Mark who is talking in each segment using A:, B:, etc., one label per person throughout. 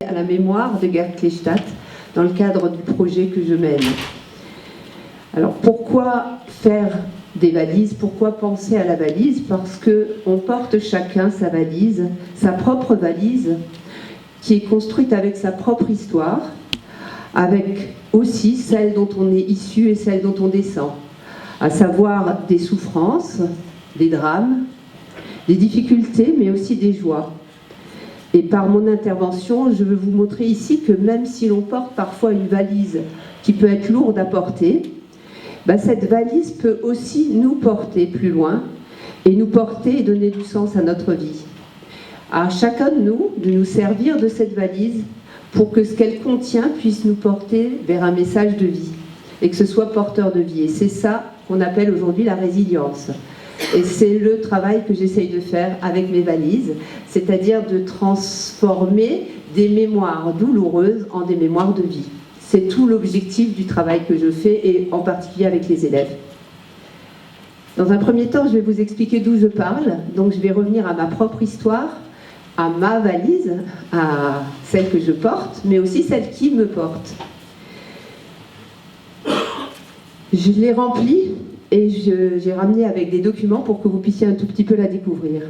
A: À la mémoire de Gerd Kleinstadt dans le cadre du projet que je mène. Alors pourquoi faire des valises? Pourquoi penser à la valise? Parce qu'on porte chacun sa valise, sa propre valise, qui est construite avec sa propre histoire, avec aussi celle dont on est issu et celle dont on descend, à savoir des souffrances, des drames, des difficultés, mais aussi des joies. Et par mon intervention, je veux vous montrer ici que même si l'on porte parfois une valise qui peut être lourde à porter, cette valise peut aussi nous porter plus loin et nous porter et donner du sens à notre vie. À chacun de nous servir de cette valise pour que ce qu'elle contient puisse nous porter vers un message de vie et que ce soit porteur de vie. Et c'est ça qu'on appelle aujourd'hui la résilience. Et c'est le travail que j'essaye de faire avec mes valises, c'est-à-dire de transformer des mémoires douloureuses en des mémoires de vie. C'est tout l'objectif du travail que je fais, et en particulier avec les élèves. Dans un premier temps, je vais vous expliquer d'où je parle. Donc je vais revenir à ma propre histoire, à ma valise, à celle que je porte, mais aussi celle qui me porte. Je l'ai remplie et j'ai ramené avec des documents pour que vous puissiez un tout petit peu la découvrir.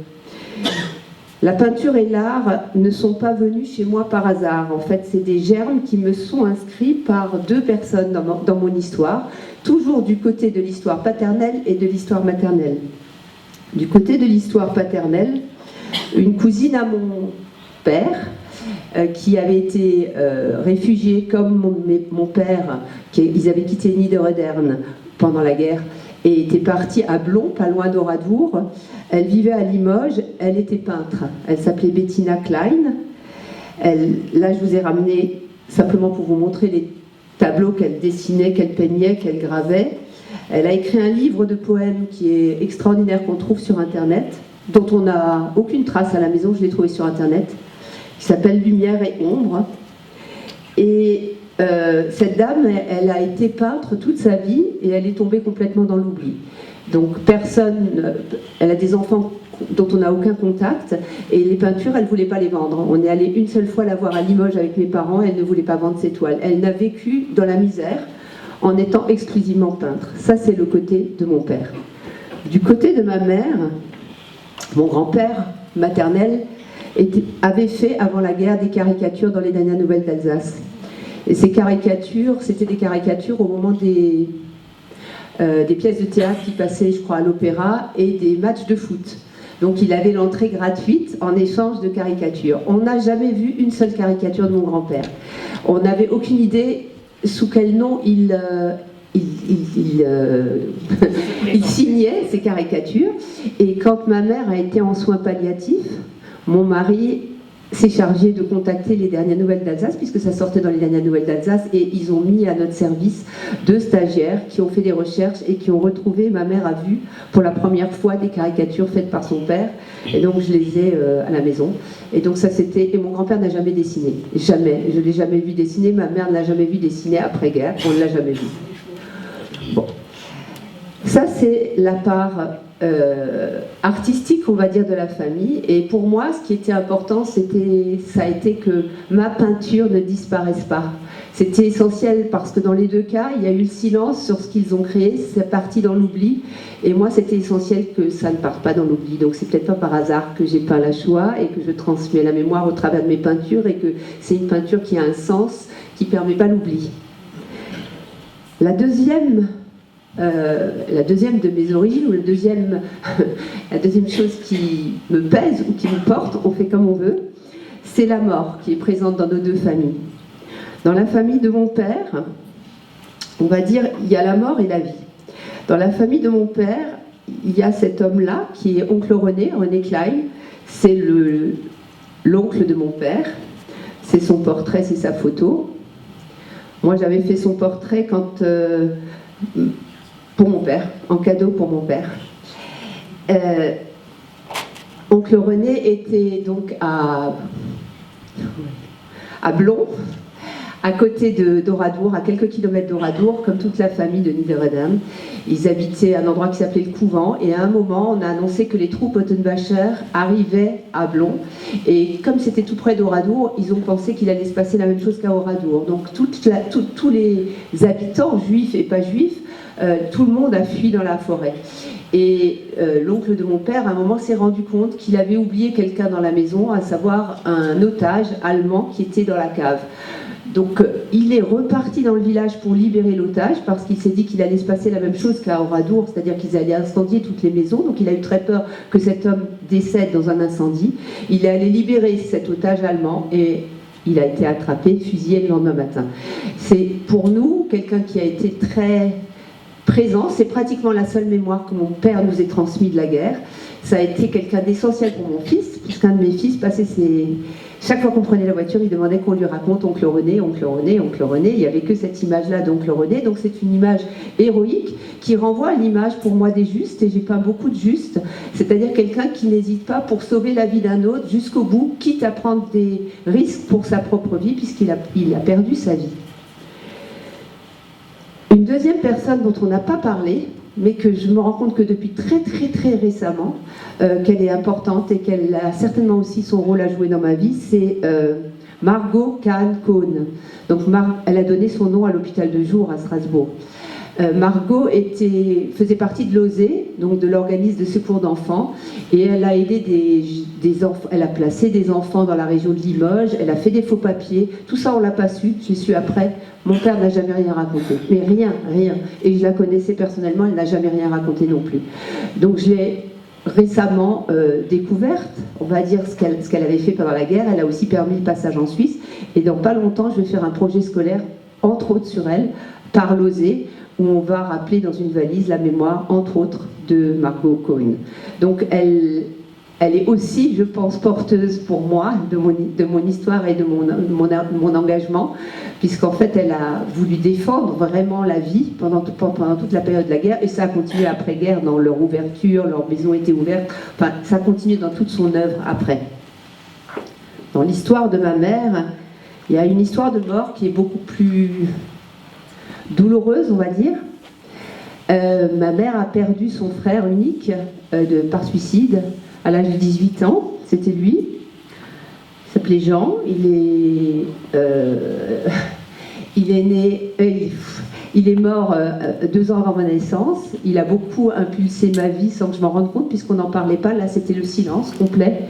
A: La peinture et l'art ne sont pas venus chez moi par hasard. En fait, c'est des germes qui me sont inscrits par deux personnes dans mon histoire, toujours du côté de l'histoire paternelle et de l'histoire maternelle. Du côté de l'histoire paternelle, une cousine à mon père, qui avait été réfugiée comme mon père, ils avaient quitté Niederödern pendant la guerre, et était partie à Blon, pas loin d'Oradour. Elle vivait à Limoges, elle était peintre. Elle s'appelait Bettina Klein. Là, je vous ai ramené simplement pour vous montrer les tableaux qu'elle dessinait, qu'elle peignait, qu'elle gravait. Elle a écrit un livre de poèmes qui est extraordinaire, qu'on trouve sur Internet, dont on n'a aucune trace à la maison, je l'ai trouvé sur Internet, qui s'appelle Lumière et Ombre. Et cette dame, elle a été peintre toute sa vie et elle est tombée complètement dans l'oubli. Donc elle a des enfants dont on n'a aucun contact, et les peintures, elle ne voulait pas les vendre. On est allé une seule fois la voir à Limoges avec mes parents, elle ne voulait pas vendre ses toiles. Elle n'a vécu dans la misère en étant exclusivement peintre. Ça, c'est le côté de mon père. Du côté de ma mère, mon grand-père maternel avait fait avant la guerre des caricatures dans les dernières nouvelles d'Alsace. Et ces caricatures, c'était des caricatures au moment des pièces de théâtre qui passaient, je crois, à l'opéra, et des matchs de foot. Donc il avait l'entrée gratuite en échange de caricatures. On n'a jamais vu une seule caricature de mon grand-père. On n'avait aucune idée sous quel nom il signait ces caricatures. Et quand ma mère a été en soins palliatifs, mon mari s'est chargé de contacter les dernières nouvelles d'Alsace, puisque ça sortait dans les dernières nouvelles d'Alsace, et ils ont mis à notre service deux stagiaires qui ont fait des recherches et qui ont retrouvé, ma mère a vu pour la première fois des caricatures faites par son père, et donc je les ai à la maison. Et donc ça c'était, et mon grand-père n'a jamais dessiné, jamais, je ne l'ai jamais vu dessiner, ma mère ne l'a jamais vu dessiner après-guerre, on ne l'a jamais vu. Bon, ça c'est la part artistique, on va dire, de la famille. Et pour moi, ce qui était important, ça a été que ma peinture ne disparaisse pas. C'était essentiel parce que dans les deux cas, il y a eu le silence sur ce qu'ils ont créé, c'est parti dans l'oubli. Et moi, c'était essentiel que ça ne parte pas dans l'oubli. Donc c'est peut-être pas par hasard que j'ai peint la Shoah et que je transmets la mémoire au travers de mes peintures, et que c'est une peinture qui a un sens, qui ne permet pas l'oubli. La deuxième de mes origines, ou la deuxième chose qui me pèse ou qui me porte, on fait comme on veut, c'est la mort qui est présente dans nos deux familles. Dans la famille de mon père, on va dire, il y a la mort et la vie. Dans la famille de mon père, il y a cet homme-là qui est oncle René Klein, c'est l'oncle de mon père, c'est son portrait, c'est sa photo. Moi j'avais fait son portrait pour mon père, en cadeau pour mon père. Oncle René était donc à Blon, à côté d'Oradour, à quelques kilomètres d'Oradour, comme toute la famille de Niederedam. Ils habitaient à un endroit qui s'appelait le Couvent, et à un moment, on a annoncé que les troupes Ottenbacher arrivaient à Blon, et comme c'était tout près d'Oradour, ils ont pensé qu'il allait se passer la même chose qu'à Oradour. Donc tous les habitants, juifs et pas juifs, tout le monde a fui dans la forêt. Et l'oncle de mon père, à un moment, s'est rendu compte qu'il avait oublié quelqu'un dans la maison, à savoir un otage allemand qui était dans la cave. Donc il est reparti dans le village pour libérer l'otage, parce qu'il s'est dit qu'il allait se passer la même chose qu'à Oradour, c'est-à-dire qu'ils allaient incendier toutes les maisons. Donc il a eu très peur que cet homme décède dans un incendie. Il est allé libérer cet otage allemand et il a été attrapé, fusillé le lendemain matin. C'est pour nous quelqu'un qui a été très présent. C'est pratiquement la seule mémoire que mon père nous ait transmise de la guerre. Ça a été quelqu'un d'essentiel pour mon fils, puisqu'un de mes fils passait chaque fois qu'on prenait la voiture, il demandait qu'on lui raconte oncle René, oncle René, oncle René. Il n'y avait que cette image-là d'oncle René. Donc c'est une image héroïque qui renvoie à l'image pour moi des justes, et j'ai peint beaucoup de justes, c'est-à-dire quelqu'un qui n'hésite pas pour sauver la vie d'un autre jusqu'au bout, quitte à prendre des risques pour sa propre vie, puisqu'il a perdu sa vie. Une deuxième personne dont on n'a pas parlé, mais que je me rends compte que depuis très très très récemment, qu'elle est importante et qu'elle a certainement aussi son rôle à jouer dans ma vie, c'est Margot Kahn-Cohn. Donc elle a donné son nom à l'hôpital de jour à Strasbourg. Margot faisait partie de l'OSE, donc de l'organisme de secours d'enfants, et elle a aidé des enfants, elle a placé des enfants dans la région de Limoges, elle a fait des faux papiers, tout ça on l'a pas su, j'ai su après. Mon père n'a jamais rien raconté, mais rien. Et je la connaissais personnellement, elle n'a jamais rien raconté non plus. Donc je l'ai récemment découverte, on va dire ce qu'elle avait fait pendant la guerre. Elle a aussi permis le passage en Suisse. Et dans pas longtemps, je vais faire un projet scolaire, entre autres sur elle, par l'OSE, où on va rappeler dans une valise la mémoire, entre autres, de Margot Cohen. Donc elle est aussi, je pense, porteuse pour moi de mon histoire et de mon engagement, puisqu'en fait, elle a voulu défendre vraiment la vie pendant toute la période de la guerre, et ça a continué après-guerre dans leur ouverture, leur maison était ouverte, enfin, ça a continué dans toute son œuvre après. Dans l'histoire de ma mère, il y a une histoire de mort qui est beaucoup plus douloureuse, on va dire. Ma mère a perdu son frère unique par suicide à l'âge de 18 ans, c'était lui. Il s'appelait Jean, il est mort 2 ans avant ma naissance. Il a beaucoup impulsé ma vie sans que je m'en rende compte, puisqu'on n'en parlait pas. Là, c'était le silence complet.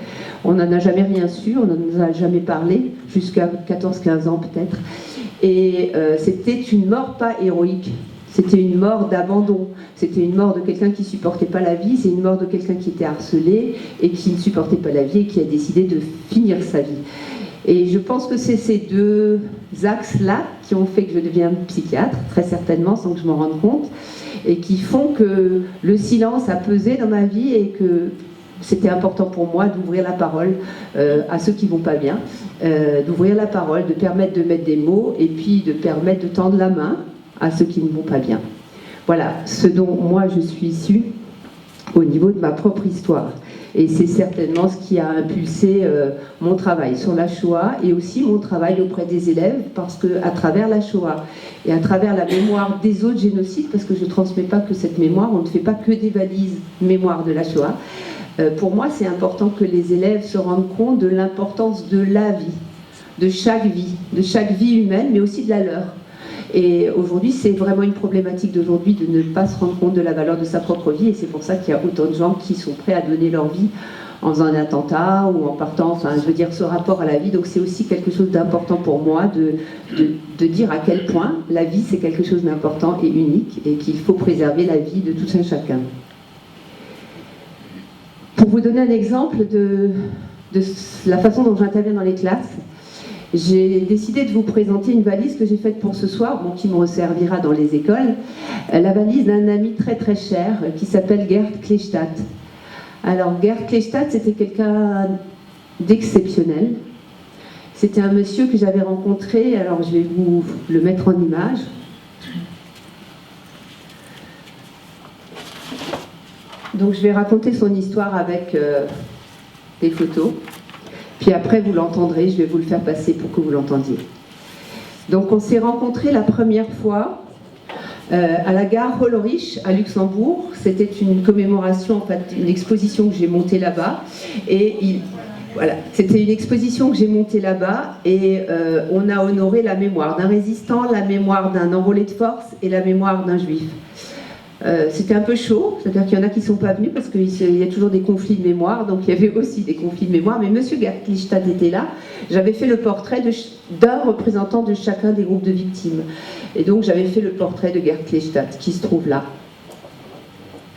A: On n'en a jamais rien su, on n'en a jamais parlé, jusqu'à 14-15 ans peut-être. Et c'était une mort pas héroïque. C'était une mort d'abandon, c'était une mort de quelqu'un qui ne supportait pas la vie, c'est une mort de quelqu'un qui était harcelé et qui ne supportait pas la vie et qui a décidé de finir sa vie. Et je pense que c'est ces deux axes-là qui ont fait que je deviens psychiatre, très certainement, sans que je m'en rende compte, et qui font que le silence a pesé dans ma vie et que c'était important pour moi d'ouvrir la parole à ceux qui ne vont pas bien, d'ouvrir la parole, de permettre de mettre des mots et puis de permettre de tendre la main à ceux qui ne vont pas bien. Voilà ce dont moi je suis issue au niveau de ma propre histoire. Et c'est certainement ce qui a impulsé mon travail sur la Shoah et aussi mon travail auprès des élèves, parce qu'à travers la Shoah et à travers la mémoire des autres génocides, parce que je ne transmets pas que cette mémoire, on ne fait pas que des valises mémoire de la Shoah, pour moi c'est important que les élèves se rendent compte de l'importance de la vie, de chaque vie humaine, mais aussi de la leur. Et aujourd'hui, c'est vraiment une problématique d'aujourd'hui de ne pas se rendre compte de la valeur de sa propre vie, et c'est pour ça qu'il y a autant de gens qui sont prêts à donner leur vie en faisant un attentat ou en partant, enfin je veux dire ce rapport à la vie. Donc c'est aussi quelque chose d'important pour moi de dire à quel point la vie c'est quelque chose d'important et unique, et qu'il faut préserver la vie de tout un chacun. Pour vous donner un exemple de la façon dont j'interviens dans les classes, j'ai décidé de vous présenter une valise que j'ai faite pour ce soir, qui me resservira dans les écoles, la valise d'un ami très très cher qui s'appelle Gerd Klestadt. Alors Gerd Klestadt, c'était quelqu'un d'exceptionnel. C'était un monsieur que j'avais rencontré, alors je vais vous le mettre en image. Donc je vais raconter son histoire avec des photos. Puis après, vous l'entendrez, je vais vous le faire passer pour que vous l'entendiez. Donc on s'est rencontrés la première fois à la gare Hollerich à Luxembourg. C'était une commémoration, en fait, une exposition que j'ai montée là-bas. Et voilà, c'était une exposition que j'ai montée là-bas et on a honoré la mémoire d'un résistant, la mémoire d'un enrôlé de force et la mémoire d'un juif. C'était un peu chaud, c'est-à-dire qu'il y en a qui ne sont pas venus parce qu'il y a toujours des conflits de mémoire, donc il y avait aussi des conflits de mémoire, mais M. Gerd Kleinstadt était là. J'avais fait le portrait d'un représentant de chacun des groupes de victimes. Et donc j'avais fait le portrait de Gerd Kleinstadt, qui se trouve là.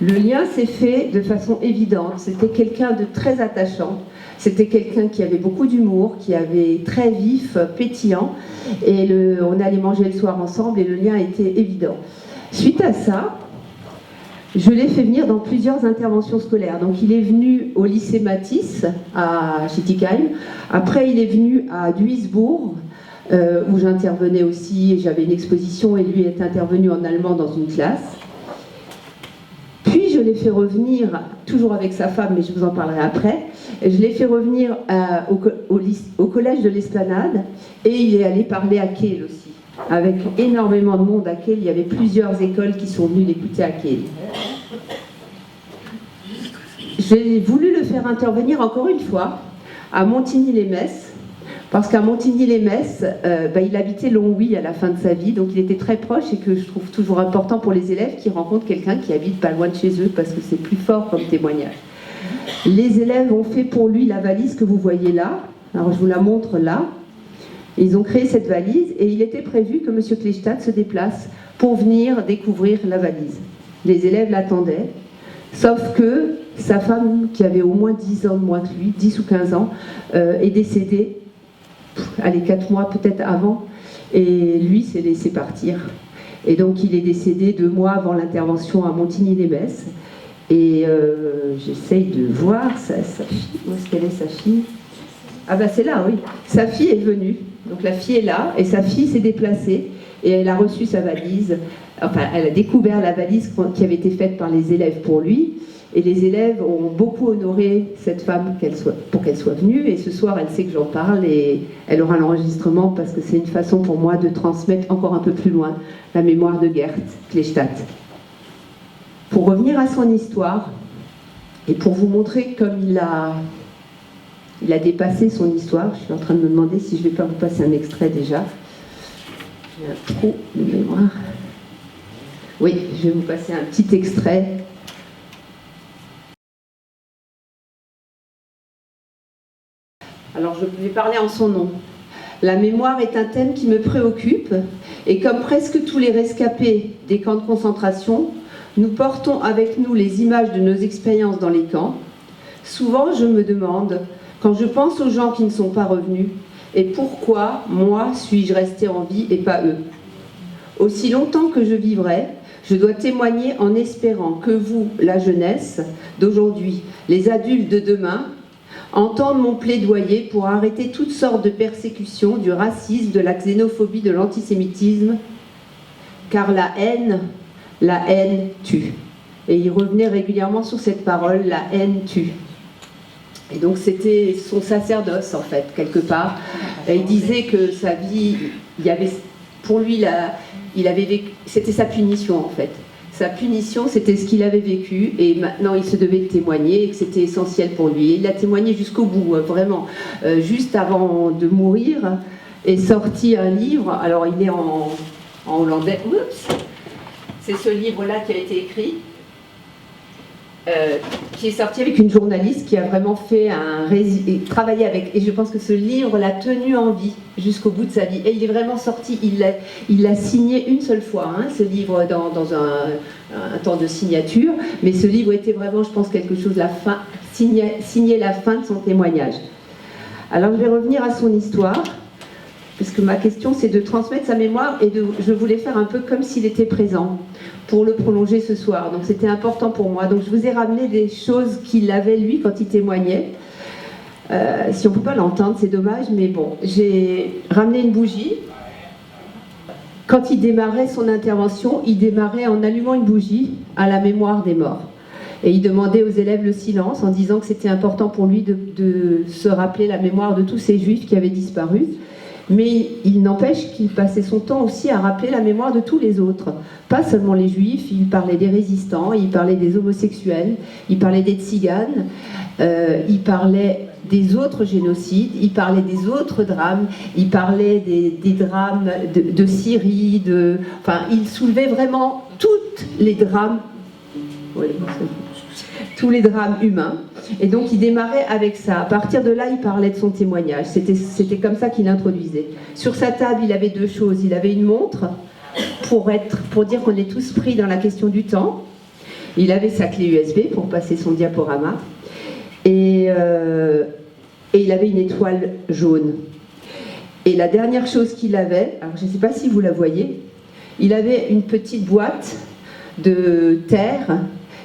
A: Le lien s'est fait de façon évidente, c'était quelqu'un de très attachant, c'était quelqu'un qui avait beaucoup d'humour, qui avait très vif, pétillant, et on allait manger le soir ensemble et le lien était évident. Suite à ça, je l'ai fait venir dans plusieurs interventions scolaires. Donc il est venu au lycée Matisse à Schittigheim. Après il est venu à Duisbourg où j'intervenais aussi. J'avais une exposition et lui est intervenu en allemand dans une classe. Puis je l'ai fait revenir, toujours avec sa femme, mais je vous en parlerai après. Je l'ai fait revenir au collège de l'Esplanade et il est allé parler à Kehl aussi. Avec énormément de monde à Kehl, il y avait plusieurs écoles qui sont venues l'écouter à Kehl. J'ai voulu le faire intervenir encore une fois à Montigny-les-Metz, parce qu'à Montigny-les-Metz, il habitait Longwy à la fin de sa vie, donc il était très proche et que je trouve toujours important pour les élèves qui rencontrent quelqu'un qui habite pas loin de chez eux, parce que c'est plus fort comme témoignage. Les élèves ont fait pour lui la valise que vous voyez là, alors je vous la montre là. Ils ont créé cette valise et il était prévu que M. Kleinstadt se déplace pour venir découvrir la valise. Les élèves l'attendaient, sauf que sa femme, qui avait au moins 10 ans de moins que lui, 10 ou 15 ans, est décédée, 4 mois peut-être avant, et lui s'est laissé partir. Et donc il est décédé 2 mois avant l'intervention à Montigny-les-Metz. Et j'essaye de voir sa fille, où est-ce qu'elle est sa fille ? Ah ben c'est là, oui. Sa fille est venue. Donc la fille est là et sa fille s'est déplacée et elle a reçu sa valise. Enfin, elle a découvert la valise qui avait été faite par les élèves pour lui. Et les élèves ont beaucoup honoré cette femme pour qu'elle soit venue. Et ce soir, elle sait que j'en parle et elle aura l'enregistrement parce que c'est une façon pour moi de transmettre encore un peu plus loin la mémoire de Gerd Kleinstadt. Pour revenir à son histoire et pour vous montrer comme il a dépassé son histoire. Je suis en train de me demander si je ne vais pas vous passer un extrait déjà. J'ai un trou de mémoire. Oui, je vais vous passer un petit extrait. Alors, je vais parler en son nom. La mémoire est un thème qui me préoccupe et comme presque tous les rescapés des camps de concentration, nous portons avec nous les images de nos expériences dans les camps. Souvent, je me demande, quand je pense aux gens qui ne sont pas revenus, et pourquoi, moi, suis-je resté en vie et pas eux? Aussi longtemps que je vivrai, je dois témoigner en espérant que vous, la jeunesse d'aujourd'hui, les adultes de demain, entendent mon plaidoyer pour arrêter toutes sortes de persécutions, du racisme, de la xénophobie, de l'antisémitisme, car la haine tue. Et il revenait régulièrement sur cette parole, la haine tue. Et donc c'était son sacerdoce en fait, quelque part. Et il disait que sa vie, pour lui, c'était sa punition en fait. Sa punition, c'était ce qu'il avait vécu et maintenant il se devait de témoigner et que c'était essentiel pour lui. Et il a témoigné jusqu'au bout, vraiment. Juste avant de mourir, est sorti un livre, alors il est en hollandais. Oups. C'est ce livre-là qui a été écrit. Qui est sorti avec une journaliste qui a vraiment fait travaillé avec, et je pense que ce livre l'a tenu en vie jusqu'au bout de sa vie, et il est vraiment sorti, il l'a signé une seule fois, hein, ce livre dans un temps de signature, mais ce livre était vraiment, je pense, quelque chose, signer la fin de son témoignage. Alors je vais revenir à son histoire, parce que ma question c'est de transmettre sa mémoire, et je voulais faire un peu comme s'il était présent, pour le prolonger ce soir. Donc c'était important pour moi. Donc je vous ai ramené des choses qu'il avait lui quand il témoignait. Si on ne peut pas l'entendre, c'est dommage, mais bon. J'ai ramené une bougie. Quand il démarrait son intervention, il démarrait en allumant une bougie à la mémoire des morts. Et il demandait aux élèves le silence en disant que c'était important pour lui de se rappeler la mémoire de tous ces juifs qui avaient disparu. Mais il n'empêche qu'il passait son temps aussi à rappeler la mémoire de tous les autres. Pas seulement les juifs, il parlait des résistants, il parlait des homosexuels, il parlait des tziganes, il parlait des autres génocides, il parlait des autres drames, il parlait des drames de Syrie, enfin, il soulevait vraiment tous les drames humains. Et donc il démarrait avec ça. À partir de là, il parlait de son témoignage. C'était comme ça qu'il introduisait. Sur sa table, il avait deux choses. Il avait une montre pour dire qu'on est tous pris dans la question du temps. Il avait sa clé USB pour passer son diaporama. Et il avait une étoile jaune. Et la dernière chose qu'il avait, alors je ne sais pas si vous la voyez, il avait une petite boîte de terre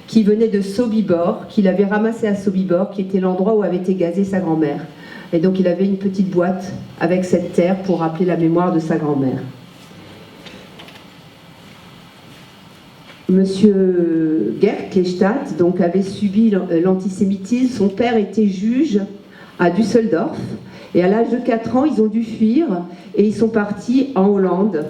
A: qui venait de Sobibor, qu'il avait ramassé à Sobibor, qui était l'endroit où avait été gazée sa grand-mère. Et donc il avait une petite boîte avec cette terre pour rappeler la mémoire de sa grand-mère. Monsieur Gerd Kleinstadt donc, avait subi l'antisémitisme. Son père était juge à Düsseldorf. Et à l'âge de 4 ans, ils ont dû fuir et ils sont partis en Hollande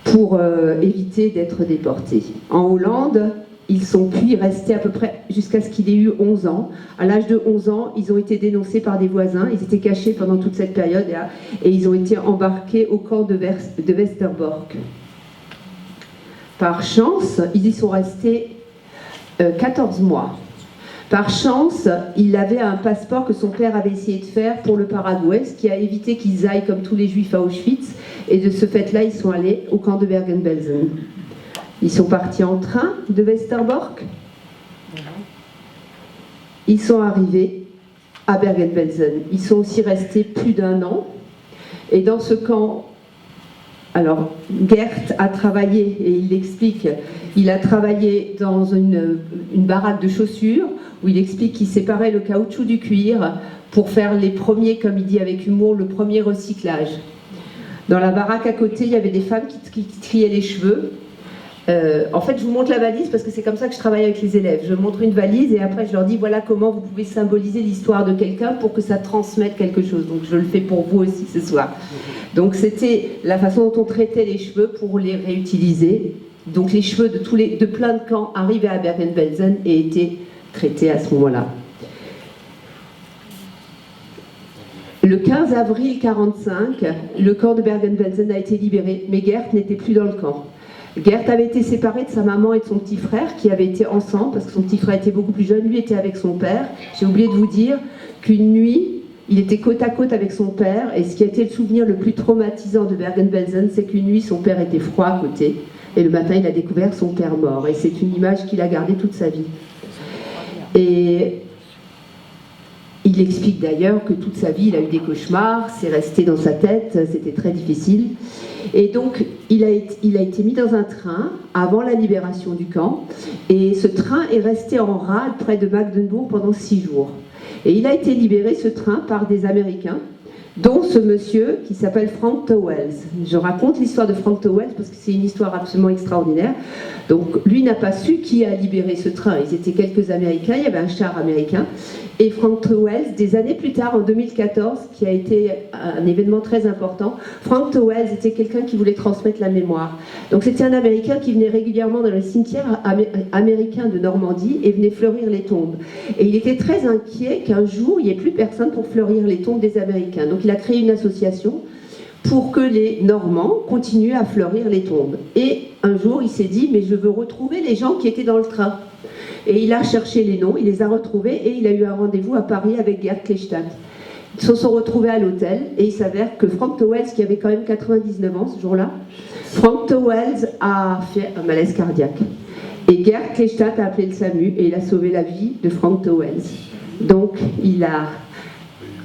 A: pour éviter d'être déportés. En Hollande, ils sont puis restés à peu près jusqu'à ce qu'il ait eu 11 ans. À l'âge de 11 ans, ils ont été dénoncés par des voisins. Ils étaient cachés pendant toute cette période et ils ont été embarqués au camp de Westerbork. Par chance, ils y sont restés 14 mois. Par chance, il avait un passeport que son père avait essayé de faire pour le Paraguay, ce qui a évité qu'ils aillent comme tous les juifs à Auschwitz. Et de ce fait-là, ils sont allés au camp de Bergen-Belsen. Ils sont partis en train de Westerbork. Ils sont arrivés à Bergen-Belsen. Ils sont aussi restés plus d'1 an. Et dans ce camp, alors Gerd a travaillé, et il l'explique, il a travaillé dans une baraque de chaussures, où il explique qu'il séparait le caoutchouc du cuir pour faire les premiers, comme il dit avec humour, le premier recyclage. Dans la baraque à côté, il y avait des femmes qui triaient les cheveux. En fait, je vous montre la valise parce que c'est comme ça que je travaille avec les élèves. Je montre une valise et après je leur dis voilà comment vous pouvez symboliser l'histoire de quelqu'un pour que ça transmette quelque chose. Donc je le fais pour vous aussi ce soir. Donc c'était la façon dont on traitait les cheveux pour les réutiliser. Donc les cheveux de plein de camps arrivaient à Bergen-Belsen et étaient traités à ce moment-là. Le 15 avril 1945, le camp de Bergen-Belsen a été libéré, mais Gerd n'était plus dans le camp. Gerd avait été séparé de sa maman et de son petit frère qui avaient été ensemble parce que son petit frère était beaucoup plus jeune, lui était avec son père. J'ai oublié de vous dire qu'une nuit, il était côte à côte avec son père et ce qui a été le souvenir le plus traumatisant de Bergen-Belsen, c'est qu'une nuit, son père était froid à côté et le matin, il a découvert son père mort et c'est une image qu'il a gardée toute sa vie. Et il explique d'ailleurs que toute sa vie, il a eu des cauchemars, c'est resté dans sa tête, c'était très difficile. Et donc, il a été mis dans un train avant la libération du camp. Et ce train est resté en rade près de Magdebourg pendant 6 jours. Et il a été libéré, ce train, par des Américains, dont ce monsieur qui s'appelle Frank Towels. Je raconte l'histoire de Frank Towels parce que c'est une histoire absolument extraordinaire. Donc, lui n'a pas su qui a libéré ce train. Ils étaient quelques Américains, il y avait un char américain. Et Frank Towels, des années plus tard, en 2014, qui a été un événement très important, Frank Towels était quelqu'un qui voulait transmettre la mémoire. Donc c'était un Américain qui venait régulièrement dans les cimetières américains de Normandie et venait fleurir les tombes. Et il était très inquiet qu'un jour, il n'y ait plus personne pour fleurir les tombes des Américains. Donc il a créé une association pour que les Normands continuent à fleurir les tombes. Et un jour, il s'est dit, mais je veux retrouver les gens qui étaient dans le train. Et il a cherché les noms, il les a retrouvés et il a eu un rendez-vous à Paris avec Gerd Kleinstadt. Ils se sont retrouvés à l'hôtel et il s'avère que Frank Towels, qui avait quand même 99 ans ce jour-là, Frank Towels a fait un malaise cardiaque. Et Gerd Kleinstadt a appelé le SAMU et il a sauvé la vie de Frank Towels. Donc il a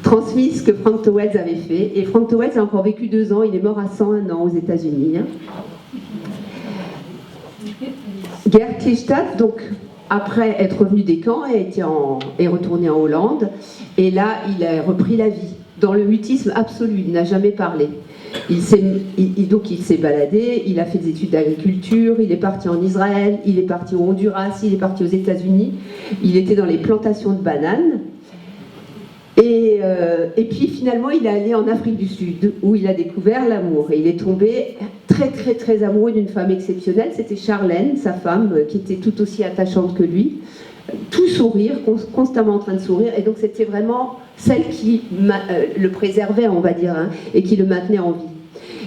A: transmis ce que Frank Towels avait fait. Et Frank Towels a encore vécu 2 ans, il est mort à 101 ans aux États-Unis. Gerd Kleinstadt, donc, après être revenu des camps, est retourné en Hollande. Et là, il a repris la vie, dans le mutisme absolu, il n'a jamais parlé. Donc il s'est baladé, il a fait des études d'agriculture, il est parti en Israël, il est parti au Honduras, il est parti aux États-Unis, il était dans les plantations de bananes. Et Et puis finalement, il est allé en Afrique du Sud, où il a découvert l'amour. Et il est tombé très très très amoureux d'une femme exceptionnelle. C'était Charlène, sa femme, qui était tout aussi attachante que lui. Tout sourire, constamment en train de sourire. Et donc c'était vraiment celle qui le préservait, on va dire, hein, et qui le maintenait en vie.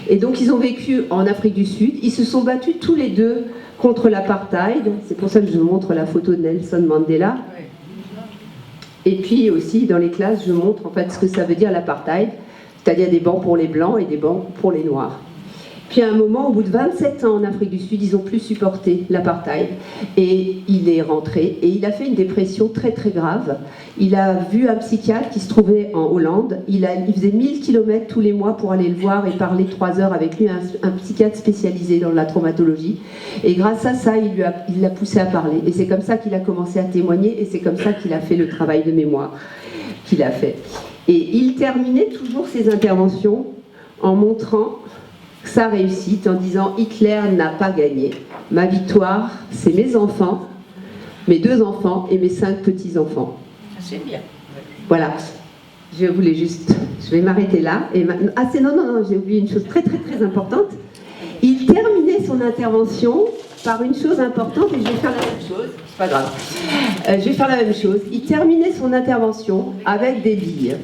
A: Et donc ils ont vécu en Afrique du Sud. Ils se sont battus tous les deux contre l'apartheid. C'est pour ça que je vous montre la photo de Nelson Mandela. Et puis aussi, dans les classes, je montre en fait ce que ça veut dire l'apartheid, c'est-à-dire des bancs pour les blancs et des bancs pour les noirs. Puis à un moment, au bout de 27 ans en Afrique du Sud, ils n'ont plus supporté l'apartheid. Et il est rentré et il a fait une dépression très très grave. Il a vu un psychiatre qui se trouvait en Hollande. Il faisait 1000 km tous les mois pour aller le voir et parler 3 heures avec lui, un psychiatre spécialisé dans la traumatologie. Et grâce à ça, il l'a poussé à parler. Et c'est comme ça qu'il a commencé à témoigner et c'est comme ça qu'il a fait le travail de mémoire qu'il a fait. Et il terminait toujours ses interventions en montrant sa réussite, en disant « Hitler n'a pas gagné. Ma victoire, c'est mes enfants, mes 2 enfants et mes 5 petits-enfants. »
B: C'est bien.
A: Voilà. Je vais m'arrêter là. Et maintenant, non, j'ai oublié une chose très très très importante. Il terminait son intervention par une chose importante et je vais faire la même chose. C'est pas grave. Je vais faire la même chose. Il terminait son intervention avec des billes.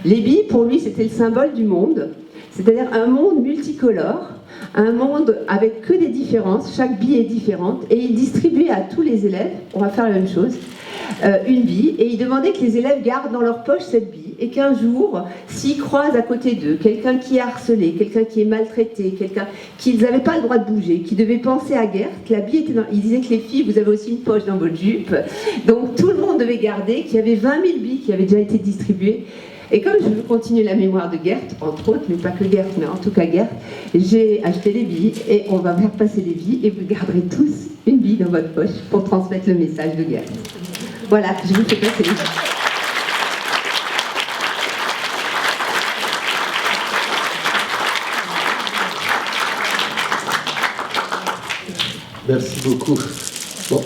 A: Les billes, pour lui, c'était le symbole du monde. C'est-à-dire un monde multicolore, un monde avec que des différences, chaque bille est différente, et il distribuait à tous les élèves, on va faire la même chose, une bille, et il demandait que les élèves gardent dans leur poche cette bille, et qu'un jour, s'ils croisent à côté d'eux quelqu'un qui est harcelé, quelqu'un qui est maltraité, quelqu'un qu'ils n'avaient pas le droit de bouger, qui devait penser à Gert, la bille était dans... Il disait que les filles, vous avez aussi une poche dans votre jupe, donc tout le monde devait garder, qu'il y avait 20 000 billes qui avaient déjà été distribuées. Et comme je veux continuer la mémoire de Gert, entre autres, mais pas que Gert, mais en tout cas Gert, j'ai acheté les billes et on va faire passer les billes et vous garderez tous une bille dans votre poche pour transmettre le message de Gert. Voilà, je vous fais passer les billes.
C: Merci beaucoup. Bon.